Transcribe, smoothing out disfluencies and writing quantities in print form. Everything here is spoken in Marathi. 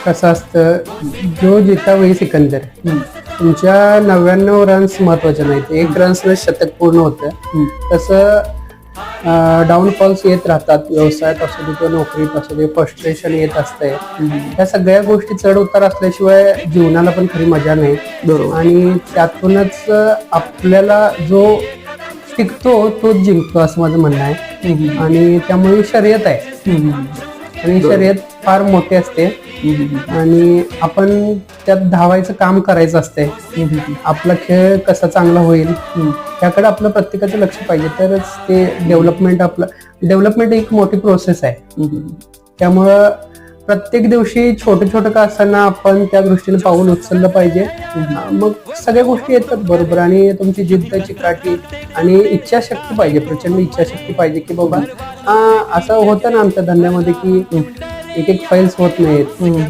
कसं असतं, जो जिता वही सिकंदर. तुमच्या 99 रन्स महत्वाचे नाहीत, 1 रन्सनं शतक पूर्ण होतं. तसं डाऊनफॉल्स येत राहतात, व्यवसायात असू दे किंवा नोकरीत असू दे, फ्रस्ट्रेशन येत असतंय. या सगळ्या गोष्टी चढ उतार असल्याशिवाय जीवनाला पण खरी मजा नाही. बरोबर. आणि त्यातूनच आपल्याला जो टिकतो तोच जिंकतो असं माझं म्हणणं आहे. आणि त्यामुळे शर्यत आहे आणि शर्यत फार मोठी असते आणि आपण त्यात धावायचं काम करायचं असते. आपला खेळ कसा चांगला होईल त्याकडे आपलं प्रत्येकाचं लक्ष पाहिजे, तरच ते डेव्हलपमेंट एक मोठी प्रोसेस आहे. त्यामुळं प्रत्येक दिवशी छोटं का असताना आपण त्या दृष्टीने पाऊल उचललं पाहिजे. मग सगळ्या गोष्टी येतात बरोबर. आणि तुमची जिद्द, चिकाटी आणि इच्छाशक्ती पाहिजे, प्रचंड इच्छाशक्ती पाहिजे की बाबा असं होतं ना आमच्या धंद्यामध्ये की एक फाईल्स होत नाहीत.